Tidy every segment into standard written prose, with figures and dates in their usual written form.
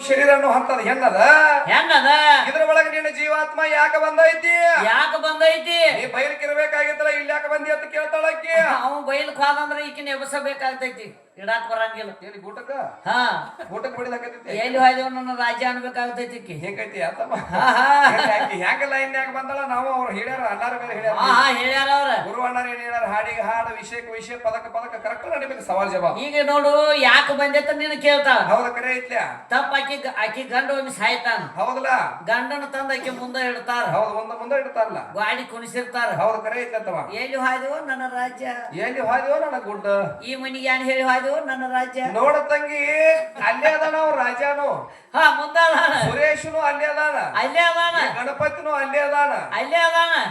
ಶರೀರನು ಹಂತದ ಹೆಣ್ಣದ ಹೆಂಗದ ಇದ್ರ ಒಳಗೆ ನಿನ್ನ ಜೀವಾತ್ಮ ಯಾಕೆ ಬಂದೈತಿ ನೀ ಬೈಲ್ಕಿರ್ಬೇಕಾಗಿತ್ತಲ್ಲ ಇಲ್ಲಿ ಯಾಕೆ ಬಂದಿ ಅಂತ ಕೇಳ್ತಾಳಕ್ಕಿ ಅವ್ ಬೈಲ್ಕ್ ಹೋದಂದ್ರ ಈಕಿನ ಎಬಸಬೇಕಾಗ್ತೈತಿ ಇಡಾಕ್ ಬರಂಗಿಲ್ಲ ಹೇಳಿ ಊಟಕ್ಕ ಹಾ ಊಟಕ್ಕೆ ಬಿಡಿದಾಕೈತಿ ಎಲ್ಲಿ ಹೋಯ್ದೇವ್ ನನ್ನ ರಾಜ್ಯ ಅನ್ಬೇಕಾಗ್ತೈತಿ ಈಕಿ ಹೆಂಗೈತಿ ಅಂತಮ್ಮ ಹೆಂಗಲ್ಲ ಇನ್ಯಾಕ ಬಂದಳ ನಾವು ಅವ್ರು ಹೇಳ್ಯಾರ ಅಣ್ಣಾರ ಮೇಲೆ ಹೇಳ್ಯಾರ ಅವ್ರ ಗುರು ಅಣ್ಣಾರ ಏನ್ ಹೇಳ್ಯಾರ ಹಾಡಿಗೆ ಹಾಡು ವಿಷಯಕ್ಕೆ ವಿಷಯ ಪದಕ ಕರೆಕ್ಟ್ ನಡಿಬೇಕು ಸವಾಲ್ ಜವಾಬ್ ಈಗ ನೋಡು ಯಾಕೆ ಬಂದೈತ ನೀನು ಕೇಳ್ತಾಳ ಹೌದ ಕರೆ ಐತ್ಲ ತಪ್ಪ ಆಕಿ ಗಂಡ ಒಮ್ಮೆ ಸಾಯ್ತಾನ ಹೌದಲ್ಲ ಗಂಡನ ತಂದ ಆಕಿ ಮುಂದೆ ಇಡ್ತಾರ ಹೌದು ಮುಂದೆ ಇಡ್ತಾರಲ್ಲ ಗಾಡಿ ಕುಣಿಸಿರ್ತಾರ ಹೌದು ಕರೆ ಐತ್ಲತ್ತವ ಎಲ್ಲಿ ಹೋಯ್ದೇವು ನನ್ನ ರಾಜ್ಯ ಎಲ್ಲಿ ಹೋಯ್ದೇವೋ ನನ್ನ ಗುಡ್ಡ ಈ ಮನಿಗೆ ಏನ್ ಹೇಳಿ ಹೋಯ್ದೇವು ನನ್ನ ರಾಜ್ಯ ನೋಡ ತಂಗಿ ಅಲ್ಲೇ ಅದಾನ ಅವ್ರ ರಾಜಾನು ಮುಂದ ಸುರೇಶನು ಅಲ್ಲೇ ಅದಾನ ಗಣಪತಿನು ಅಲ್ಲೇ ಅದಾನ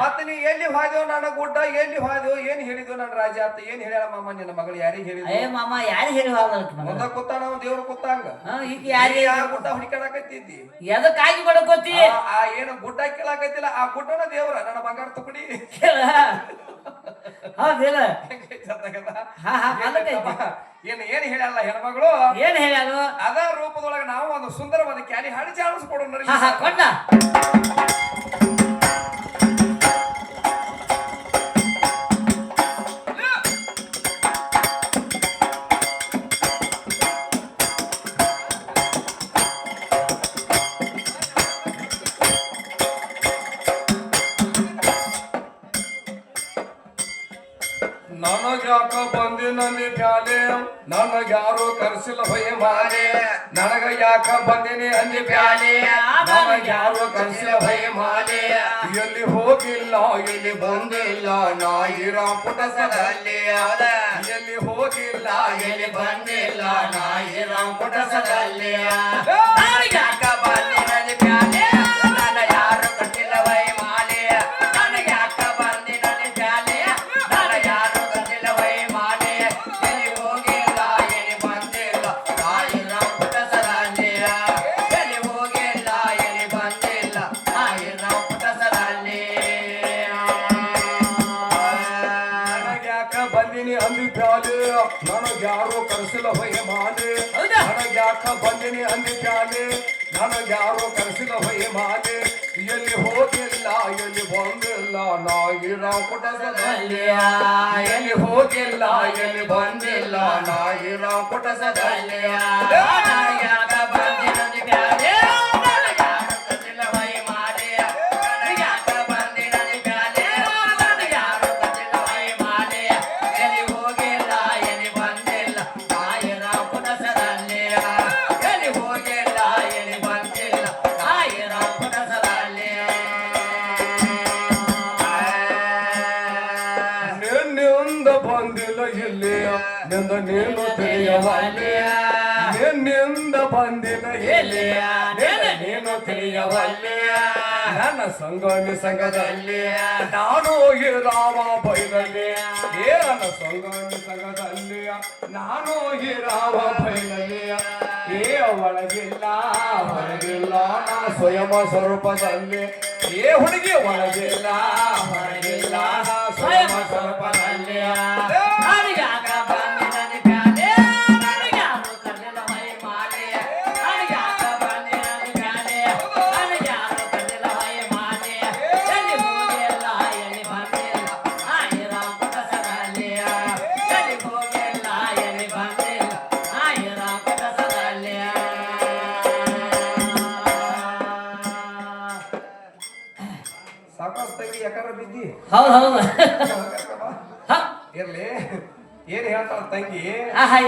ಮತ್ತೆ ನೀ ಎಲ್ಲಿ ಹೋಯ್ದೇವ್ ನನ್ನ ಗುಡ್ಡ ಎಲ್ಲಿ ಹೋಯ್ದೇವ್ ಏನ್ ಹೇಳಿದ್ವು ನನ್ನ ರಾಜ ಅಂತ ಏನ್ ಹೇಳ್ಯಾಳ ಮಾಮ ನಿನ್ನ ಮಗಳು ಯಾರಿಗೆ ಹೇಳಿದ್ವು ಮಾಮ ಯಾರು ಹೇಳಿ ಮುಂದ ಕೂತಾನ ಅವ್ನ ದೇವ್ರು ಕೂತಾಂಗ ಈಗ ಯಾರು ಗುಡ್ಡ ಹುಡುಕಾಡಕತ್ತಿದ್ದಿ ಎದಕ್ಕಾಗಿ ಬಡಕೋತಿ ಆ ಏನು ಗುಡ್ಡ ಕೇಳಾಕತ್ತಿಲ್ಲ ಆ ಗುಡ್ಡನ ದೇವ್ರ ನನ್ನ ಬಂಗಾರ ತುಕಡಿ ಹೌದಿಲ್ಲ ಏನ್ ಹೇಳಲ್ಲ ಹೆಣ್ಮಗಳು ಏನ್ ಹೇಳ್ಯಾರು ಅದ ರೂಪದೊಳಗೆ ನಾವು ಒಂದು ಸುಂದರವಾದ ಕ್ಯಾಲಿ ಹಾಡಿ ಜಾಡಿಸ್ಕೊಡು ಕೊಂಡ ನನಗ್ಯಾಕ ಬಂದಿನಲ್ಲಿ ಪ್ಯಾಲೆ ನನಗ್ಯಾರು ಕರ್ಸಿಲ್ಲ ಹೊಯ್ಯ ಮಾಲೆ ನನಗ ಯಾಕ ಬಂದಿನಿ ಅಲ್ಲಿ ಪ್ಯಾಲೆ ನನಗ್ಯಾರು ಕರ್ಸಿಲ್ಲ ಹೊಯ್ಯ ಮಾಲೆ ಎಲ್ಲಿ ಹೋಗಿಲ್ಲ ಎಲ್ಲಿ ಬಂದಿಲ್ಲ ನಾಯಿರ ಪುಟಸದಲ್ಲಿ ಎಲ್ಲಿ ಹೋಗಿಲ್ಲ ಎಲ್ಲಿ ಬಂದಿಲ್ಲ ನಾಯಿರ ಪುಟಸದಲ್ಲಿ ಯಾಕ ಬಂದಿನಲ್ಲಿ ಪ್ಯಾಲೆ ನನ್ನ ಯಾರು ಕಟ್ಟಿಲ್ಲ ಹೊಯ್ಯ ಮಾಲೆ ನನಗ್ಯಾಕ ಬಂದಿನಲ್ಲಿ ಪ್ಯಾಲೆ ನನಗ್ಯಾರು ಕರೆಸಿಲ್ಲ ಹೊಯ್ಯ ಮಾಲೆ ನನಗ್ಯಾಕ ಬಂದಿನಿ ಅಂದಿ ಪ್ಯಾಲೆ ನನಗ್ಯಾರು ಕರೆಸಿಲ್ಲ ಹೊಯ್ಯ ಮಾಲೆ ಎಲ್ಲಿ ಹೋಗಿಲ್ಲ ಎಲ್ಲಿ ಬಂದಿಲ್ಲ ನಾಯಿರ ಪುಟಸದಲ್ಲಿ ಎಲ್ಲಿ ಹೋಗಿಲ್ಲ ಎಲ್ಲಿ ಬಂದಿಲ್ಲ ನಾಯಿರ ಪುಟಸದಲ್ಲಿ ನನಗ್ಯಾಕ ಬಂದಿನಿ ಪ್ಯಾಲೆ ನೀನು ತಿಳಿಯವಲ್ಲೇ ನಿನ್ನಿಂದ ಬಂದಿನ ಎಲ್ಲಿಯ ನೀನು ತಿಳಿಯವಲ್ಲೇ ನನ್ನ ಸಂಗಮಿ ಸಂಘದಲ್ಲಿ ನಾನು ಈ ರಾಮ ಬೈಲಲ್ಲಿ ನನ್ನ ಸಂಗಮಿ ಸಂಘದಲ್ಲಿ ನಾನು ಈ ರಾಮ ಬೈಲಲ್ಲಿ ಒಳಗಿಲ್ಲ ಹೊರಗಿಲ್ಲ ನಾ ಸ್ವಯಂ ಸ್ವರೂಪದಲ್ಲಿ ಹುಡುಗಿ ಒಳಗಿಲ್ಲ ಹೊರಗಿಲ್ಲ ಸ್ವಯಂ ಸ್ವರೂಪದಲ್ಲಿ ಹೌದು ಇರ್ಲಿ ಏನ್ ಹೇಳ್ತಾಳ ತಂಗಿ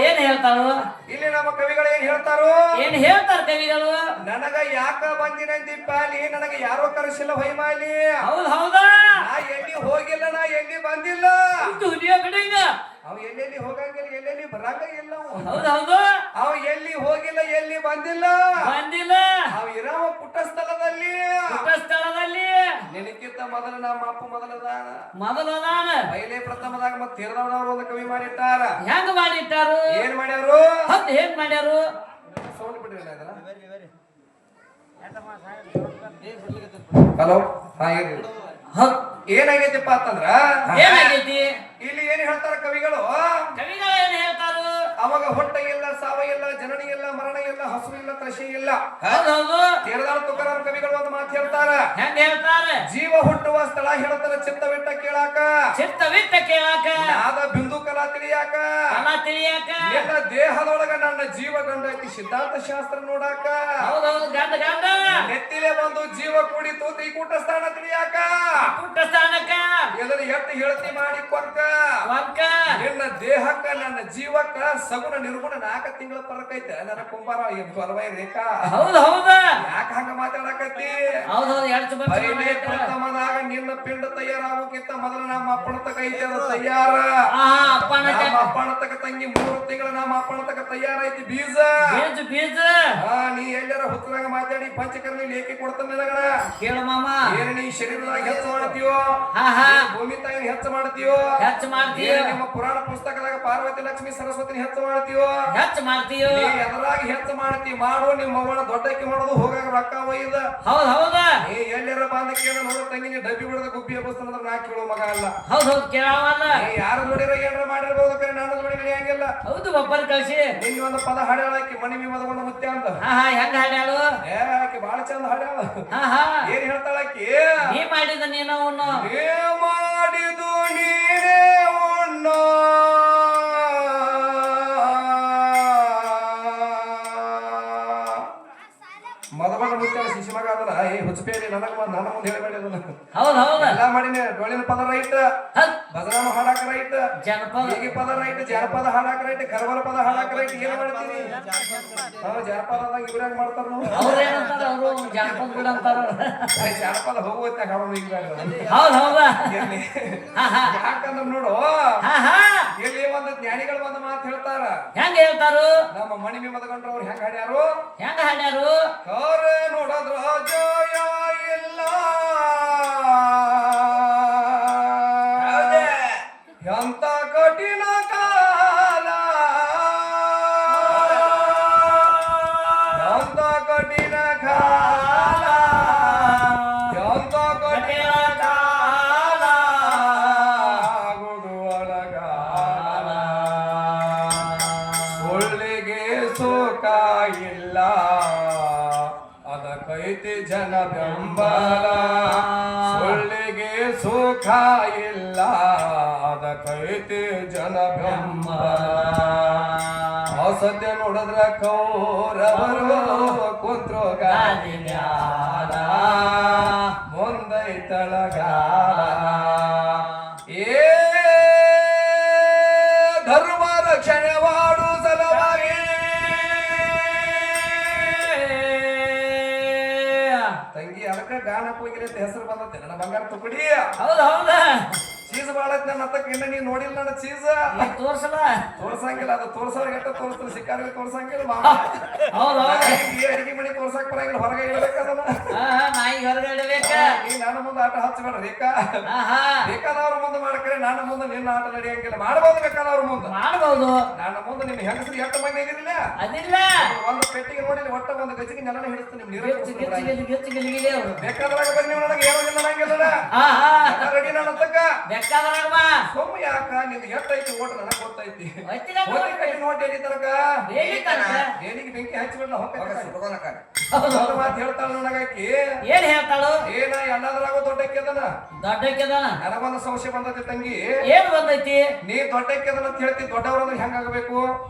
ಏನ್ ಹೇಳ್ತಾಳು ಇಲ್ಲಿ ನಮ್ಮ ಕವಿಗಳು ಏನ್ ಹೇಳ್ತಾರ ಕವಿಗಳು ನನಗ ಯಾಕ ಬಂದಿನಂದಿ ಪ್ಯಾಲಿ ನನಗ ಯಾರೋ ಕರೆಸಿಲ್ಲ ಹೊಯ್ಮಾಲಿ ಹೌದಾ ನಾ ಎಲ್ಲಿ ಹೋಗಿಲ್ಲ ನಾ ಎಲ್ಲಿ ಬಂದಿಲ್ಲ ಅವ್ ಎಲ್ಲೆಲ್ಲಿ ಹೋಗಂಗಿಲ್ಲ ಎಲ್ಲೆಲ್ಲಿ ಬರಂಗ ಇಲ್ಲ ಹೌದು ಅವ ಎಲ್ಲಿ ಹೋಗಿಲ್ಲ ಎಲ್ಲಿ ಬಂದಿಲ್ಲ ಅವ್ ಇರಾವ ಪುಟ್ಟ ಸ್ಥಳದಲ್ಲಿ ನಿನಕ್ಕಿಂತ ಮೊದಲು ನಮ್ಮ ಅಪ್ಪ ಮೊದಲದಾನ ಪೈಲೆ ಪ್ರಥಮದಾಗ ಮತ್ತೆ ತೀರ್ದವನವರು ಒಂದು ಕವಿ ಮಾಡಿಟ್ಟಾರ ಹೆಂಗ ಮಾಡಿಟ್ಟಾರು ಏನ್ ಮಾಡ್ಯಾರು ಹೇಗ್ ಮಾಡ್ಯಾರು ಸೌಂಡ್ ಬಿಡ್ರಿಲ್ಲ ಹಲೋ ಏನಾಗೈತಿಪ್ಪ ಅಂತಂದ್ರ ಏನಾಗೈತಿ ಇಲ್ಲಿ ಏನ್ ಹೇಳ್ತಾರ ಕವಿಗಳು ಏನ್ ಹೇಳ್ತಾರು ಅವಾಗ ಹೊಟ್ಟೆಗೆಲ್ಲ ಸಾವು ಸಾವ ಇಲ್ಲ, ಜನನಿ ಇಲ್ಲ, ಮರಣ ಇಲ್ಲ, ಹಸು ಇಲ್ಲ, ಕೃಷಿ ಇಲ್ಲ. ಹೌದೌದು. ಕೇರದಾಳ ತುಕಾರಾಮ್ ಕವಿಗಳು ಒಂದು ಮಾತು ಹೇಳ್ತಾರ. ಹೆಂಗ ಹೇಳ್ತಾರೆ? ಜೀವ ಹುಟ್ಟುವ ಸ್ಥಳ ಹೇಳ್ತಾರ ಚಿತ್ತವಿಟ್ಟ ಕೇಳಾಕ, ಚಿತ್ತವಿಟ್ಟ ಕೇಳಾಕ, ನಾದ ಬಿಂದು ಕಲಾ ತಿಳಿಯಾಕ, ಕಲಾ ತಿಳಿಯಾಕ, ನಿನ್ನ ದೇಹದೊಳಗ ನನ್ನ ಜೀವ ಗಂಡೈತಿ ಸಿದ್ಧಾಂತ ಶಾಸ್ತ್ರ ನೋಡಾಕ, ಹೌದೌದು. ಗಂಡ ಗಂಡ ನೆತ್ತಿಲೆ ಬಂದು ಜೀವ ಕೂಡಿತು ತ್ರಿಕೂಟ ಸ್ಥಾನ ತಿಳಿಯಾಕ, ಪುಟ್ಟ ಸ್ಥಾನಕ್ಕ ಎದರ ಎಟ್ಟು ಹೇಳ್ತಿ ಮಾಡಿ ಕೊಂಕ, ನಿನ್ನ ದೇಹಕ್ಕ ನನ್ನ ಜೀವಕ್ಕ ಸಗುಣ ನಿರ್ಗುಣ 4 ತಿಂಗಳ ಫರಕ್ ಐತೆ. ನನ್ನ ಕುಂಬಾರ ಹೊರವೈ ರೇಖಾ. ಹೌದು ಹೌದ. ಯಾಕ ಹಂಗ ಮಾತಾಡಕತ್ತಿ? ಹೌದೌದು. ಪ್ರಥಮದಾಗ ನಿನ್ನ ಪಿಂಡ ತಯಾರಾಗೋಕ್ಕಿಂತ ಮೊದಲ ನಮ್ಮ ಅಪ್ಪನ ತಕ ಐತಿ ಅದ ತಯಾರ. ನಮ್ಮ ಅಪ್ಪನ ತಕ ತಂಗಿ 3 ತಿಂಗಳ ನಮ್ಮ ಅಪ್ಪನ ತಕ ತಯಾರೈತಿ ಬೀಜ. ಬೀಜ ನೀ ಎಲ್ಲಾರ ಹುತ್ತದಾಗ ಮಾತಾಡಿ ಪಂಚಕರ್ಮಿ ಲೇಖಿ ಕೊಡ್ತಾನ ನಿನಗಣ. ಕೇಳ ಮಾಮ. ಏನ್ ನೀ ಶರೀರದಾಗ ಹೆಚ್ಚು ಮಾಡ್ತೀವೋ, ಭೂಮಿ ತಾಯಿನ ಹೆಚ್ಚು ಮಾಡ್ತೀವೋ, ನಿಮ್ಮ ಪುರಾಣ ಪುಸ್ತಕದಾಗ ಪಾರ್ವತಿ ಲಕ್ಷ್ಮಿ ಸರಸ್ವತಿನ ಹೆಚ್ಚು ಮಾಡ್ತೀವೋ, ಎದರಾಗ ಹೆಚ್ಚು ಮಾಡ್ತಿ ಮಾಡು. ನಿಮ್ಮ ಮಗಳ ದೊಡ್ಡಕ್ಕೆ ಮಾಡೋದು ಹೋಗಾಗ ರೊಕ್ಕ ಒಯ್ದ. ಹೌದ್ ಹೌದ. ನೀ ಎಲ್ಲಾರ ಬಂದ ಕೇಳ ನೋಡ ತಂಗಿ, ನೀ ಡಬ್ಬಿ ಬಿಡದ ಗುಬ್ಬಿ ಹಬ್ಬಸ್ತಂದ್ರ ನಾ ಕೇಳೋ ಮಗ ಅಲ್ಲ. ಹೌದೌದು. ಕೇಳವಲ್ಲ. ಯಾರು ನೋಡಿರ ಏನಾರ ಮಾಡಿರ್ಬೋದು, ಕರೆ ನಾನು ನೋಡಿ ನಡೆಯಂಗಿಲ್ಲ. ಹೌದು. ಒಬ್ಬರ ಕಳ್ಸಿ ನಿಂಗೆ ಒಂದು ಪದ ಹಾಡ್ಯಾಳಕಿ ಮಣಿ ಮದಗೊಂಡ ಮುತ್ಯ ಅಂತ. ಹೆಂಗ ಹಾಡ್ಯಾಳು? ಆಕಿ ಬಾಳ ಚಂದ ಹಾಡ್ಯಾಳ. ಏನ್ ಹೇಳ್ತಾಳಕಿ? ನೀ ಮಾಡಿದ ನೀನ ಉಣ್ಣು, ನೀ ಮಾಡಿದು ನೀನೇ ಉಣ್ಣು, ಮದಗೊಂಡ ಮುತ್ಯ ಶಿಶು ಮಗ ಅದಲ್ಲ. ಹುಚ್ಚಪೇರಿ ನನ್ನ ಮುಂದೆ ಹೇಳಬೇಡಿ ಅದನ್ನ. ಹೌದ್ ಹೌದ. ಎಲ್ಲ ಮಾಡಿನ ಡೊಳ್ಳಿನ ಪದ ರೈಟ್, ಭಜನಾಮ ಹಾಡಾಕ ರೈಟ್, ಜನಪದ ಹೀಗೆ ಪದ ರೈಟ್, ಜಾನಪದ ಹಾಡಾಕ ರೈಟ್, ಕರವಲ ಪದ ಹಾಡಾಕ ರೈಟ್. ಏನ್ ಮಾಡ್ತೀನಿ? ಜಾನಪದದಾಗ ಇವ್ರಾಗ ಮಾಡ್ತಾರ ನಾವು. ಅವ್ರ ಏನಂತಾರ? ಅವರು ಜಾನಪದ ಬಿಡ ಅಂತಾರ. ಜಾನಪದ ಹೋಗುತ್ತ ಹಾಡೋಣ ಈಗ. ಹೌದ್ ಹೌದ. ಯಾಕಂದ್ರ ನೋಡು, ಇಲ್ಲಿ ಒಂದು ಜ್ಞಾನಿಗಳು ಒಂದು ಮಾತು ಹೇಳ್ತಾರ. ಹೆಂಗ ಹೇಳ್ತಾರು? ನಮ್ಮ ಮಣಿಮಿ ಮದಗೊಂಡ್ರ ಅವ್ರು ಹೆಂಗ ಹಾಡ್ಯಾರು? ಹೆಂಗ ಹಾಡ್ಯಾರು? ಕರೆ ನೋಡದ್ರ ಜಯ ಇಲ್ಲ, ಎಂತ ಕಠಿಣ ಕಾಲ, ಎಂತ ಕಠಿಣ ಕಾಲ, ಎಂತ ಕಠಿಣ ಕಾಲ, ಆಗುದು ಒಳಗಾಲ, ಸುಳ್ಳಿಗೆ ಸುಖ ಇಲ್ಲ, ಅದಕ್ಕೈತಿ ಜನ ಬೆಂಬಲ, ಸುಳ್ಳಿಗೆ ಸುಖ ಇಲ್ಲ, ಅದಕ್ಕೈತಿ ಜನ ಬೆಂಬಲ. ಸತ್ಯ ನೋಡಿದ್ರ ಕೌರವರು ಕುಂತ್ರು ಗಾದಿ ಮ್ಯಾಲ, ಮುಂದೈತಳಗಾಲ. ಏ ಧರ್ಮ ರಕ್ಷಣೆ ಮಾಡು ಸಲುವಾಗಿ ತಂಗಿ ಅದಕ್ಕ ಗಾನಕ್ಕೆ ಹೋಗಿರಿ ಅಂತ ಹೆಸರು ಬಂದತ್ತೆ. ನನ್ನ ಬಂಗಾರ ತುಕಡಿ. ಹೌದ ಹೌದ. ಚೀಸ್ ಬಾಳತ್ ನನ್ನ ಹತ್ತಕ್ಕೆ ಇನ್ನ ನೀ ನೋಡಿಲ್ಲ ನನ್ನ ಚೀಸ್. ತೋರ್ಸಲ್ಲ, ತೋರ್ಸಂಗಿಲ್ಲ. ಅದು ತೋರ್ಸೋರ್ಗೆ ಎಷ್ಟ ತೋರಿಸ್ತಾರೆ, ಸಿಕ್ಕಾರಿಗೆ ತೋರ್ಸಂಗಿಲ್ಲ. ಅಡಿಗೆ ಮನೆ ತೋರ್ಸಕ್ ಬರಂಗಿಲ್ಲ, ಹೊರಗೆ ಇಡಬೇಕದನ್ನ. ನಾಯಿ ಹೊರಗೆ ಇಡಬೇಕ. ನೀ ನನ್ನ ಮುಂದೆ ಆಟ ಹಚ್ಚಬೇಡ ರೇಖಾ. ಬೇಕಾದವ್ರ ಮುಂದೆ ಮಾಡ್ಕರೆ ನನ್ನ ಮುಂದೆ ನಿನ್ನ ಆಟ ನಡೆಯಂಗಿಲ್ಲ. ಮಾಡ್ಬೋದು ಬೇಕಾದವ್ರ ಮುಂದೆ ಮಾಡ್ಬೋದು. ನನ್ನ ಮುಂದೆ ನಿನ್ನ ಹೆಂಗಸರು ಎಷ್ಟು ಮಂದಿ ಇದಿರಲಿಲ್ಲ ಅದಿಲ್ಲ. ಒಂದು ಪೆಟ್ಟಿಗೆ ನೋಡಿ ಒಟ್ಟ ಒಂದು ಗಜಿಗೆ ನೆಲನ ಹಿಡಿಸ್ತೀನಿ. ಬೇಕಾದ್ರಾಗ ಬೇಕಾದ್ರಾಗ ಬನ್ನಿ, ನನಗೆ ಏನೋ ಇಲ್ಲ ನಂಗಿಲ್ಲ. ರೆಡಿ ನನ್ನ ತಕ್ಕ ಬೇಕಾದ್ರಾಗ ಸೊಮ್ಮ ಯಾಕ ನಿಂದ ಎಷ್ಟೈತಿ ಓಟ ನನಗೆ ಗೊತ್ತೈತಿ. ನೋಟ್ ಎಲ್ಲಿ ತನಕ ಏನಿಗೆ ಬೆಂಕಿ ಹಚ್ಚಿಬಿಡ್ಲ ಮಾತು ಹೇಳ್ತಾಳ ನನಗಾಕಿ. ಏನ್ ಹೇಳ್ತಾಳು? ಏನ ಎಲ್ಲದ್ರಾಗೂ ದೊಡ್ಡಕ್ಕೆದನ ದೊಡ್ಡಕ್ಕೆದನ. ನನಗೊಂದು ಸಂಶಯ ಬಂದೈತಿ ತಂಗಿ. ಏನ್ ಬಂದೈತಿ? ನೀ ದೊಡ್ಡಕ್ಕೆದನ ಅಂತ ಹೇಳ್ತಿ. ದೊಡ್ಡವ್ರಂದ್ರೆ ಹೆಂಗಾಗಬೇಕು?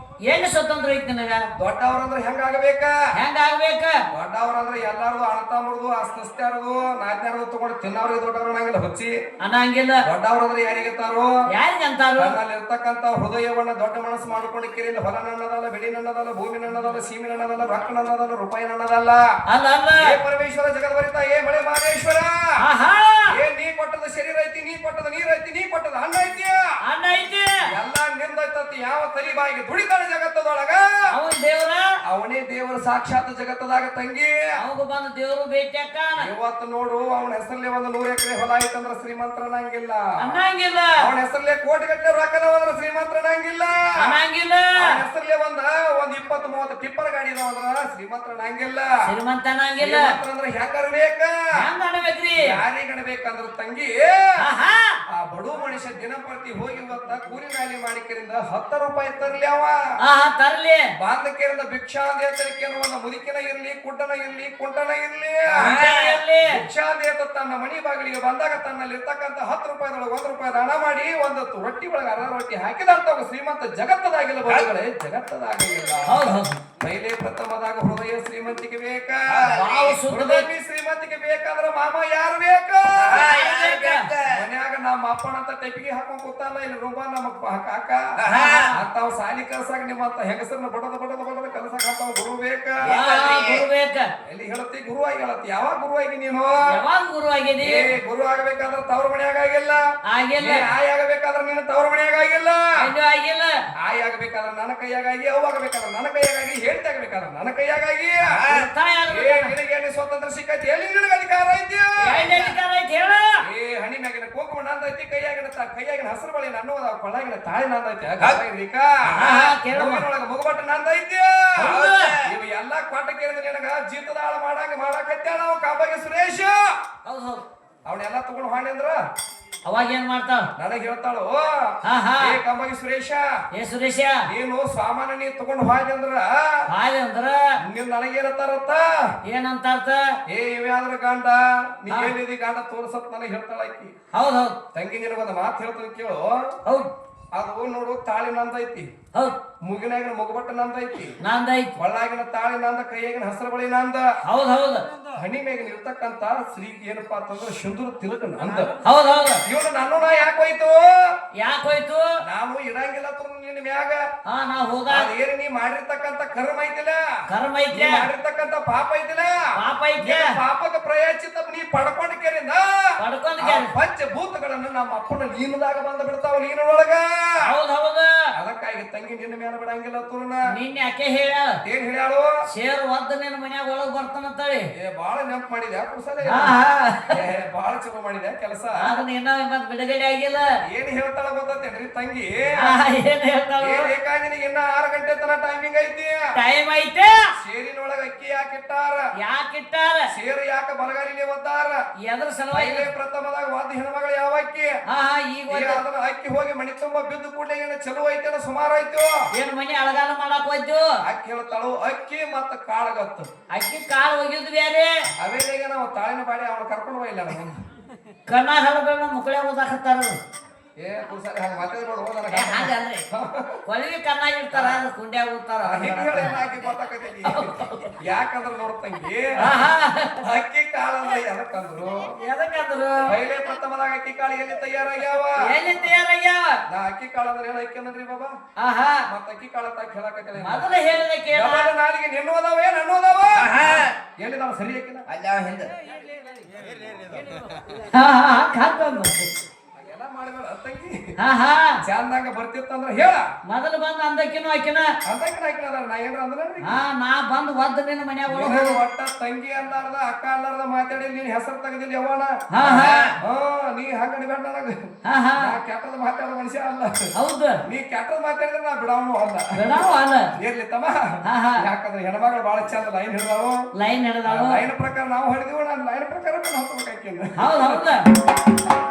ಏನ್ ಸ್ವತಂತ್ರ ಐತಿ ನನಗ? ದೊಡ್ಡವ್ರಂದ್ರೆ ಹೆಂಗಾಗಬೇಕ? ಹೆಂಗಾಗ್ಬೇಕ? ದೊಡ್ಡವ್ರಂದ್ರೆ ಎಲ್ಲಾರದು ಅಣತಮ್ಮರದು ಅಸ್ತಸ್ತ್ಯಾರದು ನಾದ್ಯಾರದು ತಗೊಂಡು ತಿನ್ನವ್ರಿಗೆ ದೊಡ್ಡವ್ರ ಅನ್ನಂಗಿಲ್ಲ. ಹುಚ್ಚಿ ಅನ್ನಂಗಿಲ್ಲ. ದೊಡ್ಡವ್ರಂದ್ರೆ ಯಾರಿಗಂತಾರು? ಯಾರಿಗಂತಾರು? ನನ್ನಲ್ಲಿ ಇರ್ತಕ್ಕಂತ ಹೃದಯವನ್ನ ದೊಡ್ಡ ಮನಸ್ಸು ಮಾಡ್ಕೊಂಡು ಕಿರಿಯಿಂದ ಹೊಲ ನನ್ನದಲ್ಲ, ಬೆಳಿ ನನ್ನದಲ್ಲ, ಭೂಮಿ ನನ್ನದಲ್ಲ, ಸೀಮೆ ನನ್ನದಲ್ಲ, ರೊಕ್ಕ ನನ್ನದಲ್ಲ, ರೂಪಾಯಿ ನನ್ನದಲ್ಲ. ಅಲ್ಲ ಅಲ್ಲ. ಏ ಪರಮೇಶ್ವರ ಜಗದ್ವರಿತ, ಏ ಮಳೆ ಮಾದೇಶ್ವರ, ಏ ನೀ ಕೊಟ್ಟದ ಶರೀರ ಐತಿ, ನೀ ಕೊಟ್ಟದ ನೀರ್ ಐತಿ, ನೀ ಕೊಟ್ಟದ ಅನ್ನ ಐತಿ, ಅನ್ನ ಐತಿ, ಎಲ್ಲಾ ನಿಂದೈತಿ. ಯಾವ ತಲಿ ಬಾಯಿಗೆ ದುಡಿತಾನೆ ಜಗತ್ತದೊಳಗ ಅವನ ದೇವರ, ಅವನೇ ದೇವರ ಸಾಕ್ಷಾತ್ ಜಗತ್ತದಾಗ ತಂಗಿ. ಅವಾಗ ಬಂದು ದೇವರು ಭೇಟಿ ಅಕ್ಕಾನ. ಇವತ್ತು ನೋಡು, ಅವನ ಹೆಸರಲ್ಲಿ ಒಂದು 100 ಎಕರೆ ಹೊಲ ಐತಂದ್ರ ಶ್ರೀಮಂತರನಂಗಿಲ್ಲ. ಅನ್ನಂಗಿಲ್ಲ. ಅವನ ಹೆಸರಲ್ಲೇ ಕೋಟಿಗಟ್ಟಲೆ ರೊಕ್ಕದವಂದ್ರ ಶ್ರೀಮಂತರನಂಗಿಲ್ಲ. ಅನ್ನಂಗಿಲ್ಲ. ಅವನ ಹೆಸರಲ್ಲೇ ಒಂದ್ 20-30 ಟಿಪ್ಪರ್ ಗಾಡಿ ಇದಾವಂದ್ರ ಶ್ರೀಮಂತರನಂಗಿಲ್ಲ. ಶ್ರೀಮಂತನಂಗಿಲ್ಲ. ಅಂದ್ರೆ ಹೆಂಗ ಅನ್ಬೇಕ? ಹೆಂಗ ಅನ್ಬೇಕ್ರಿ? ಯಾರಿಗ ಅನ್ಬೇಕಂದ್ರ ತಂಗಿ, ಆಹಾ ಆ ಬಡು ಮನುಷ್ಯ ದಿನಪತಿ ಹೋಗಿ ಇವತ್ತ ಕೂಲಿ ನಾಲಿ ಮಾಡಿಕರಿಂದ 10 ರೂಪಾಯಿ ತರ್ಲಿ ಅವ ಆಹಾ ತರ್ಲಿ ಬಾಂಧಕರಿಂದ ಭಿಕ್ಷಾಂದೇತರಿಕೆ ಒಂದು ಮುದುಕಿನ ಇರ್ಲಿ ಕುಡ್ಡನ ಇರ್ಲಿ ಕುಂಟನ ಇರ್ಲಿ ಇರ್ಲಿ. ಭಿಕ್ಷಾಂದೇತ ತನ್ನ ಮನಿ ಬಾಗಿಲಿಗೆ ಬಂದಾಗ ತನ್ನಲ್ಲಿ ಇರ್ತಕ್ಕಂಥ 10 ರೂಪಾಯಿದೊಳಗೆ 1 ರೂಪಾಯಿ ದಾನ ಮಾಡಿ ಒಂದು ರೊಟ್ಟಿ ಒಳಗೆ ಅರ್ಧ ರೊಟ್ಟಿ ಹಾಕಿದಂತ ಒಬ್ಬ ಶ್ರೀಮಂತ ಜಗತ್ತದಾಗಿಲ್ಲ ಬಂಧುಗಳೇ ಜಗತ್ತದಾಗಿಲ್ಲ ಹೌದು ಹೌದು ಪೈಲೆ ಪ್ರಥಮದಾಗ ಹೃದಯ ಶ್ರೀಮಂತಿಕೆ ಬೇಕಾ ಭಾವ ಶುದ್ಧ ಹೃದಯ ಶ್ರೀಮಂತಿಕೆ ಬೇಕಾದ್ರ ಮಾಮ ಯಾರು ಬೇಕಾ ಮನ್ಯಾಗ ನಮ್ಮ ಅಪ್ಪನ ಅಂತ ಟೆಪಿಗೆ ಹಾಕೊಂಡ್ ಕೂತಲ್ಲ ಇಲ್ಲಿ ರೂಪ ನಮ್ಮ ಕಾಕ ಅಂತಾವ್ ಸಾಲಿ ಕಲ್ಸಾಕ ನಿಮ್ಮಂತ ಹೆಂಗಸರನ್ನ ಬಡದ ಕಲ್ಸಾಕ ಅಂತಾವ್ ಗುರು ಬೇಕಾ ಗುರು ಬೇಕ ಎಲ್ಲಿ ಹೇಳತ್ತಿ ಗುರುವಾಗಿ ಹೇಳತ್ತಿ ಯಾವಾಗ ಗುರುವಾಗಿ ನೀನು ಯಾವಾಗ ಗುರು ಆಗಿದಿ ಗುರು ಆಗಬೇಕಾದ್ರ ತವ್ರ ಮನ್ಯಾಗ ಆಗಿಲ್ಲ ಆಗಿಲ್ಲ ಆಯ್ ಆಗಬೇಕಾದ್ರ ನೀನು ತವ್ರ ಮನ್ಯಾಗ ಆಗಿಲ್ಲ ಇದು ಆಗಿಲ್ಲ ಆಯ್ ಆಗಬೇಕಾದ್ರ ನನ್ನ ಕೈಯಾಗಾಗಿ ಅವ್ ಆಗಬೇಕಾದ್ರ ನನ್ನ ಕೈಯಾಗಾಗಿ ಹೇಳ್ತಿ ಆಗಬೇಕಾದ್ರ ನನ್ನ ಕೈಯಾಗಾಗಿ ನಿನಗೆ ಸ್ವಾತಂತ್ರ್ಯ ಸಿಕ್ಕೈತಿ ಎಲ್ಲಿ ನಿನಗೆ ಅಧಿಕಾರ ಐತಿ ಅಧಿಕಾರ ಐತಿ ಹೇಳ ಹಣಿ ಮ್ಯಾಗಿನ ಕುಂಕುಮ ನಂದೈತಿ ಕೈಯಾಗಿನ ಹಸಿರು ಬಳಿ ಅನ್ನೋದ ಕೊಳ್ಳಾಗಿನ ತಾಳಿ ನಂದೈತಿ ಮುಗುಬಟ್ಟ ನಂದೈತಿ ಇವು ಎಲ್ಲಾ ಪಾಠ ಕೇಳಿದ್ರೆ ನಿನಗ ಜೀತದ ಆಳ ಮಾಡಾಕತ್ಯಾಳ ನಾವು ಕಾಬಾಗಿ ಸುರೇಶ್ ಹೌದು ಹೌದು ಅವನ್ನೆಲ್ಲ ತಗೊಂಡು ಹಾಣಿ ಅಂದ್ರ ಅವಾಗ ಏನ್ ಮಾಡ್ತಾಳ ನನಗೆ ಹೇಳ್ತಾಳು ಏ ಕಾಬಾಗಿ ಸುರೇಶ ಏ ಸುರೇಶ ನೀನು ಸಾಮಾನ್ಯ ನೀ ತಗೊಂಡು ಹಾಡಿ ಅಂದ್ರ ಹಾಗೆ ಅಂದ್ರ ನೀನ್ ನನಗೇನಂತಾರತ್ತ ಏನಂತಾರ್ತ ಇವ್ಯಾದ್ರ ಗಂಡ ನೀ ಏನಿದಿ ಗಂಡ ತೋರ್ಸತ್ ನನಗೆ ಹೇಳ್ತಾಳ ಆಕಿ ಹೌದ್ ಹೌದ್ ತಂಗಿ ನಿನಗೊಂದು ಮಾತು ಹೇಳ್ತಾನೆ ಕೇಳು ಹೌದ್ ಅದು ನೋಡು ತಾಳಿ ನಂದೈತಿ ಹೌದ್ ಮುಗಿನಾಗಿನ ಮುಗುಬಟ್ಟ ನಂದೈತಿ ನಂದೈತಿ ಒಳ್ಳಾಗಿನ ತಾಳಿ ನಂದ ಕೈಯಾಗಿನ ಹಸಿರು ಬಳಿ ನಂದ ಹೌದ್ ಹೌದ್ ಹಣಿ ಮ್ಯಾಗಿನ ಇರ್ತಕ್ಕಂತ ಸ್ತ್ರೀ ಏನಪ್ಪಾ ಅಂತಂದ್ರೆ ಸಿಂಧೂರ ತಿಲಕ ನಂದ ಹೌದ್ ಹೌದ್ ಇವನು ನನ್ನ ನಾ ಯಾಕೆ ಹೋಯ್ತು ಯಾಕೆ ಹೋಯ್ತು ನಾನು ಇಡಂಗಿಲ್ಲ ನಿನ್ನ ಮ್ಯಾಗ ನಾ ಹೋಗ ಅದೇನು ನೀ ಮಾಡಿರ್ತಕ್ಕಂತ ಕರ್ಮ ಐತಿಲ್ಲ ಕರ್ಮ ಐತಿ ಮಾಡಿರ್ತಕ್ಕಂತ ಪಾಪ ಐತಿಲ್ಲ ಪಾಪ ಐತಿ ಪಾಪಕ ಪ್ರಯಾಚಿತ ನೀ ಪಡ್ಕೊಂಡ ಕೇರಿಂದ ಪಂಚಭೂತಗಳನ್ನು ನಮ್ಮ ಅಪ್ಪನ ಲೀನದಾಗ ಬಂದ ಬಿಡ್ತಾವ ಲೀನೊಳಗ ಹೌದ್ ಹೌದ ಅದಕ್ಕಾಗಿ ತಂಗಿ ನಿನ್ನ ಮೇಲೆ ಬಿಡಂಗಿಲ್ಲ ತುರ್ನ ನಿನ್ನೆ ಯಾಕೆ ಹೇಳ ಏನ್ ಹೇಳ್ಯಾಳು ಶೇರ್ ಒದ್ದ ನಿನ್ನ ಮನ್ಯಾಗ ಒಳಗ್ ಬರ್ತಾನಂತಾಳಿ ಬಾಳ ನೆನಪು ಮಾಡಿದೆ ಕುಸಲೆ ಬಾಳ ಚಲೋ ಮಾಡಿದೆ ಕೆಲಸ ಅದನ್ನ ಇನ್ನ ಮತ್ ಬಿಡುಗಡೆ ಆಗಿಲ್ಲ ಏನ್ ಹೇಳ್ತಾಳ ಗೊತ್ತೇನ್ರಿ ತಂಗಿ ಏನ್ ಹೇಳ್ತಾಳ ನಿನಗೆ ಇನ್ನ 6 ಗಂಟೆ ತನ ಟೈಮಿಂಗ್ ಐತಿ ಟೈಮ್ ಐತೆ ಸೇರಿನೊಳಗ ಅಕ್ಕಿ ಯಾಕಿಟ್ಟಾರ ಯಾಕಿಟ್ಟಾರ ಸೇರು ಯಾಕ ಬಲಗಾಲಿಲೆ ಒದ್ದಾರ ಎದ್ರ ಸಲುವಾಗಿ ಪ್ರಥಮದಾಗ ವಾದ ಹೆಣ್ಮಗಳು ಯಾವ ಅಕ್ಕಿ ಈಗ ಅದನ್ನ ಅಕ್ಕಿ ಹೋಗಿ ಮಣಿ ತುಂಬ ಬಿದ್ದು ಕೂಡಲೇ ಏನ ಚಲೋ ಐತೆ ಸುಮಾರು ಐತಿ ಏನ್ ಮನಿ ಅಳಗಾಲ ಮಾಡಕ್ ಹೋಯ್ತು ಅಕ್ಕಿ ಹೇಳ್ತಾಳು ಅಕ್ಕಿ ಮತ್ತ ಕಾಳಗತ್ತು ಅಕ್ಕಿ ಕಾಳು ಒಗಿದ್ ಬ್ಯಾರೆ ಅವೇಗ ನಾವು ತಾಳಿನ ಬಾಡಿ ಅವನು ಕರ್ಕೊಂಡು ಹೋಗಿಲ್ಲ ನಮ್ಮ ಕಣ್ಣಾಗ ಹಳಗಳನ್ನ ಮುಕ್ಕಳೆ ಓದಾಕತ್ತಾರ ಕುರ್ಸಾರಿ ಹಂಗ ಮಾತಾಡ್ಬೇಡ ಹೋದ ಹಾಗಲ್ರಿ ಕೊಳವಿ ಕಣ್ಣಾಗ ಇರ್ತಾರ ಕುಂಡ್ಯಾಗ ಓದ್ತಾರ ಯಾಕಂದ್ರ ನೋಡ್ತಂಗಿ ಅಕ್ಕಿ ಕಾಳಂದ್ರೆ ಎದಕ್ಕಂದ್ರು ಪೈಲೆ ಪ್ರಥಮದಾಗ ಅಕ್ಕಿ ಕಾಳು ಎಲ್ಲಿ ತಯಾರಾಗ್ಯಾವ ನಾ ಅಕ್ಕಿ ಕಾಳು ಅಂದ್ರೆ ಹೇಳ ಅಕ್ಕಿ ಬಾಬಾ ಮತ್ತ ಅಕ್ಕಿ ಕಾಳ ಅಂತ ಹೇಳಕತ್ತಿಲ್ಲ ಮೊದಲ ಹೇಳಿದ ಕೇಳ ನಾಲಿಗೆ ನಿನ್ನೋದಾವ ನನ್ನೋದಾವ ಎಲ್ಲಿ ನಾವು ಸರಿ ಹಾಕಿಲ್ಲ ಅಲ್ಲ ಹಿಂದ ಚಂದಂಗ ಬರ್ತಿತ್ತಂದ್ರ ಹೇಳ ಮೊದಲು ಬಂದ್ ಅಂದಕ್ಕಿನೂ ಆಕಿನ ನಾ ಏನ್ರ ಅಂದ್ರಿ ನಾ ಬಂದ್ ಒದ್ದ ನಿನ್ನ ಮನ್ಯಾಗ ಒಟ್ಟ ತಂಗಿ ಅಲ್ಲಾರ್ದ ಅಕ್ಕ ಅಲ್ಲಾರ್ದ ಮಾತಾಡಿ ನೀನ್ ಹೆಸರು ತೆಗದಿಲ್ಲ ಯಾವಣ ನೀ ಹಂಗ ನಿಬೇಡ ನನಗ ಕೆಟ್ಟದ ಮಾತಾಡೋ ಮನುಷ್ಯ ಅಲ್ಲ ಹೌದು ನೀ ಕೆಟ್ಟದ ಮಾತಾಡಿದ್ರೆ ನಾ ಬಿಡಾವನು ಅಲ್ಲ ಇರ್ಲಿ ತಮ್ಮ ಯಾಕಂದ್ರೆ ಹೆಣ್ಮಗಳು ಬಹಳ ಚಂದ ಲೈನ್ ಹಿಡಿದಾವು ಲೈನ್ ಲೈನ್ ಪ್ರಕಾರ ನಾವು ಹಿಡಿದೀವಿ ನಾನು ಲೈನ್ ಪ್ರಕಾರ ಹಾಕೋಬೇಕಾಕಿಲ್ಲ ಹೌದು ಹೌದು